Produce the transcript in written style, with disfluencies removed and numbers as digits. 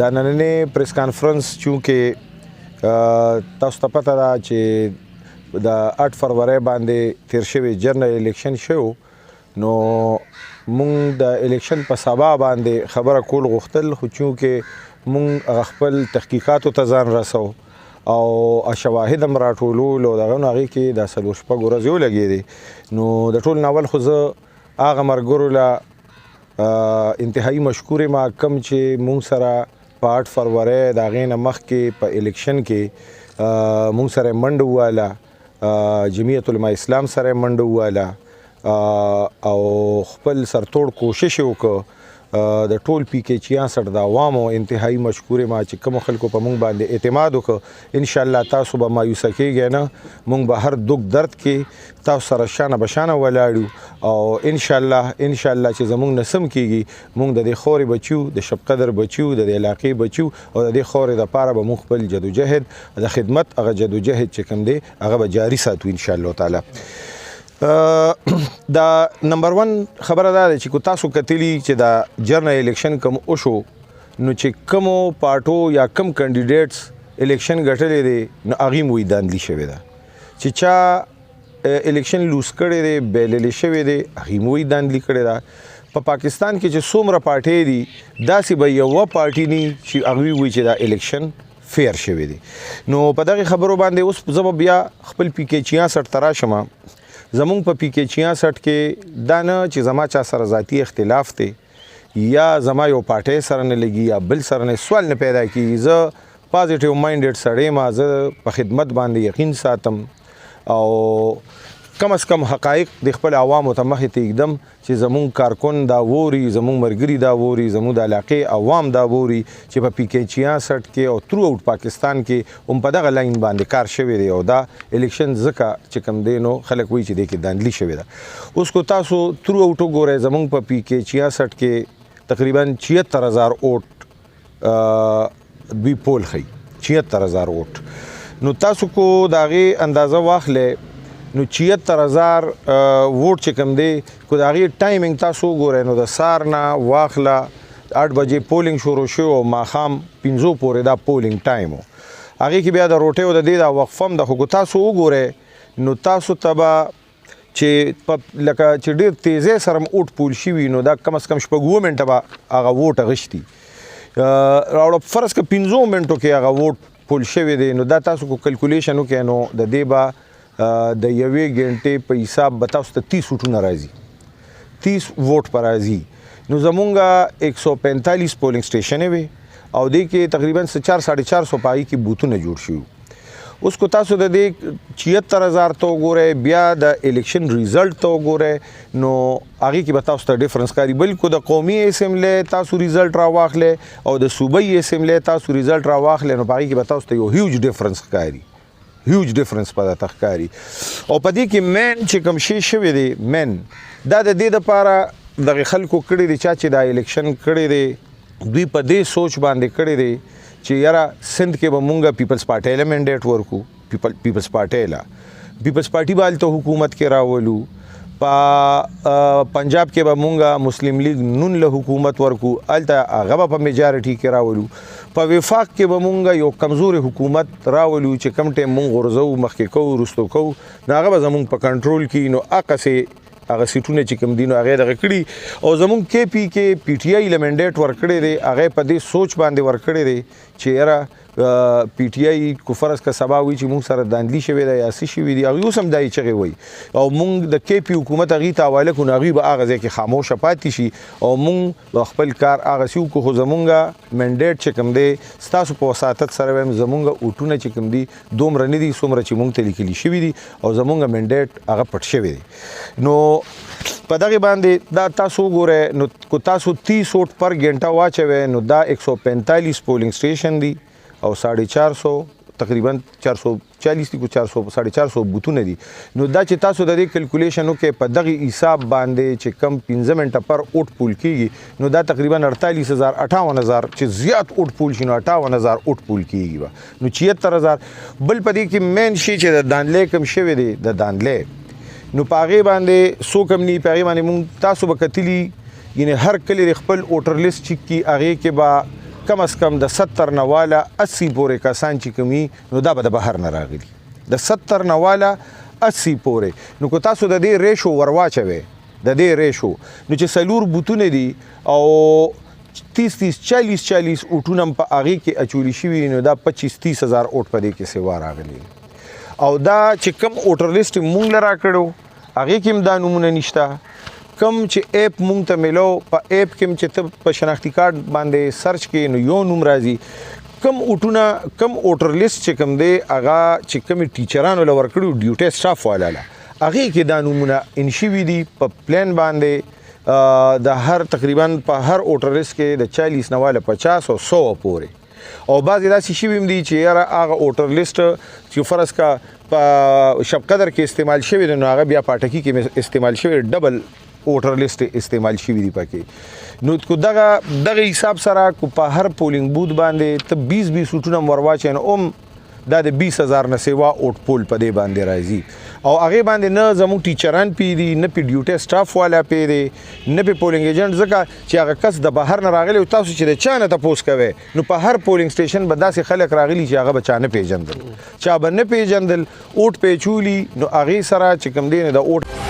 دا نننې پریس کانفرنس چونکې تاسو ته پته ده چې د 8 فروری باندې تیر شوی جنرال الیکشن شو نو مونږ د الیکشن په سبا باندې خبره کول غوښتل خو چونکې مونږ خپل تحقیقاتو ته ځان رسو او شواهد هم راټولول او دغه نو هغې کې د 4 شپږ ورځې ولګېدې نو د ټول نه اول خو زه هغه ملګرو له انتهایی مشکور ما کم چې مونږ سره په 8 فروری د هغې نه مخکې په الیکشن کې مونږ سره منډه وواله جمعیت علما اسلام سره منډه وواله او خپل سرتوړ کوشش وکړو د ټول پی کې 66 د عوامو انتهایی مشکور ما چې کوم خلکو په مونږ باندې اعتماد وکړو ان شاء الله تاسو به مایوسه کېږئ نه مونږ به هر دک درد کې تاسو سره شانه بشانه ولاړو او ان شاء الله چې زمونږ نسم کېږي مونږ د دې خورې بچو د شب قدر بچو د دې علاقې بچو او د دې خورې دپاره به مونږ خپل جدوجهد د خدمت هغه جدوجهد چې کوم دی هغه به جاري ساتو ان شاء الله تعالی دا نمبر 1 خبره دا ده چې کو تاسو کتلی چې دا جنرال الیکشن کوم وشو نو چې کومو پارټو یا کم کینډیډیټس الیکشن ګټلې دي نو هغې مو داندلي شوې ده چې چا الیکشن لوس کړی دی بیللې شوې دی هغې مو داندلي کړې ده په پاکستان کې چې څومره پارټۍ دي داسې به یوه پارټي ني چې هغوی وایي چې دا الیکشن فیر شوی دی نو په دغې خبرو باندې اوس زه به بیا خپل پی کې 66 ته راشم زمونږ په پی کې 66 کې دا نه چې زما چا سره ذاتی اختلاف دی یا زما یو پارټۍ سره نه لګي یا بل سره نه سوال نه پیدا کېږي زه پازیټیو مایندډ سړی ما زه په خدمت باندې یقین ساتم او کم از کم حقایق د خپل عوامو ته مخې ته ایږدم چې زمونږ کارکن دا ووري زمونږ ملګري دا ووري زمونږ د علاقې عوام دا ووري چې په پی کې 66 کې او تھرو آوټ پاکستان کې هم په دغه لاین باندې کار شوی دی او دا الیکشن ځکه چې کوم دی نو خلک وایي چې دی کې داندلي شوې ده اوس کو تاسو تھرو آوټ وګورئ زمونږ په پی کې 66 کې تقریبا 76000 ووټ دوی پول ښیي 76000 ووټ نو تاسو کو د هغې اندازه واخلئ نو 76000 ووټ چې کوم دی کو د هغې ټایمنګ تاسو وګورئ نو د سهار نه واخله 8 بجې پولینګ شروع شو او ماښام 5 پورې دا پولینګ ټایم و هغې کې بیا د روټۍ او د دې دا وقفه هم ده خو تاسو وګورئ نو تاسو ته به چې لکه چې ډېر تیزۍ سره ووټ پول شوي نو دا کم از کم 6 منټه به هغه ووټ اغشتي راوړه فرض که 15 منټو کې هغه ووټ پول شوی دی نو دا تاسو کو کلکولیشن وکړئ نو د دې به د یوې ګنټې په حساب به تاسو ته 30 ووټونه راځي 30 ووټ په راځي نو زمونږ 145 پولینګ سټیشنې وي او دې کې تقریبا 400 پای کې بوتونه جوړ شوي اوس کو تاسو د دې 76000 ته وګورئ بیا د الیکشن ریزلټ ته وګورئ نو هغې کې به تاسو ته ډفرنس ښکاري بلکې د قومي اسمبلی تاسو ریزلټ راواخلئ او د صوبایي اسمبلی تاسو ریزلټ راواخلئ نو په هغې کې به تاسو ته یو هیوج ډفرنس ښکاري هیوج ډفرنس په دا تخکاری او په دې کې مین چې کوم شی شوی دی مین دا د دې دپاره دغه خلکو کړی دی چا چې دا الیکشن کړی دی دوی په دې سوچ باندې کړی دی چې یاره سند کې به مونږ پیپلز پارټۍ له مینډیټ ورکو پیپلز پارټۍ له پیپلز پارټي به هلته حکومت کې راولو په پنجاب کې به مونږ مسلم لیگ نون له حکومت ورکو هلته هغه به په میجارټي کې راولو په وفاق کې به مونږ یو کمزوري حکومت راولو چې کم ټایم مونږ غورځو مخکې کوو وروستو کوو نو هغه به زمونږ په کنټرول کې نو هغسې هغه سیټونه چې کوم دي نو هغې دغه کړي او زمونږ کې پی کې پی ټي آی له مینډیټ ورکړی دی هغې په دې سوچ باندې ورکړی دی چې یاره پی ټي آی کو فرض که سبا وي چې مونږ سره داندلي شوی دی یا څه شوي دي هغوی اوس هم دا یې چغې وایي او مونږ د کې پي حکومت هغوی ته حواله کړو نو هغوی به هغه ځای کې خاموشه پاتې شي او مونږ به خپل کار هغسې وکړو خو زمونږ مینډیټ چې کوم دی ستاسو په وساطت سره وایم زمونږ اوټونه چې کوم دي دومره نه دي څومره چې مونږ ته لیکلي شوي دي او زمونږ مینډیټ هغه پټ شوی دی نو په دغې باندې دا تاسو وګورئ نو کو تاسو 30 ووټ پر ګنټه واچوئ نو دا 145 پولینګ سټیشن دی او 450 تقریبا 440 دي کو 400 بوتونه دي نو دا چې تاسو د دې کلکولیشن وکړئ په دغه حساب باندې چې کم 15 منټه پر ووټ پول کېږي نو دا تقریبا 48000 58000 چې زیات ووټ پول شي نو 58000 ووټ پول کېږي نو 76000 بل په دې کې مین شي چې د داندلې کم شوی دی د داندلې نو په هغې باندې څوک هم ني په هغې باندې مونږ تاسو به کتلي یعنې هر کلي د خپل ووټر لیست چیک کي هغې کې به کم از کم د 70 نه والا 80 پورې کسان چې کومي نو دا به د بهر نه راغلي د 70 نه والا 80 پورې نو کو تاسو د دې ریشو ورواچوي د دې ریشو نو چې سلور بوتونه دي او 30-40 اوټونه په هغه کې اچولي شوي نو دا 25-30 هزار اوټ په دې کې سیوا راغلي او دا چې کم اوټر لیست مونږ لرا کړو هغه کې دا نمونه نشته کم چې اپ مونږ ته ملو په اپ کې چې ته په شناختی کارت باندې سرچ کې نو یو نوم راځي کم اوټونه کم اوټر لیست چې کم دی هغه چې کم ټیچرانو لور کړو ډیوټي سټاف والا هغه کې دا نمونه انشوي دي په پلان باندې د هر تقریبا په هر اوټر لیست کې د 40 نه والا 50 او 100 پورې او بعضې داسې شوي هم دي چې یاره هغه اوټر لیست چې فرض کا په شب قدر کې استعمال شوی دی نو هغه بیا پاټکي کې استعمال شوی ډبل اوټر لیست استعمال شوی دی پکې نو کو دغه حساب سره کو په هر پولینګ بوت باندې ته 20 اوټونه ورواچین دا د 20,000 نه سیوا اوټ پول په دې باندې راځي او هغه باندې نه زموږ ټیچران پی دي نه پی ډیوټي سټاف والا پی دي نه پی پولینګ ایجنټ ځکه چې هغه کس د بهر نه راغلی او تاسو چې د چا نه تاسو کوي نو په هر پولینګ سټیشن به داسې خلک راغلي چې هغه بچانه پیژندل چا به نه پیژندل اوټ پیچولی نو هغه سره چې کوم دی نه د اوټ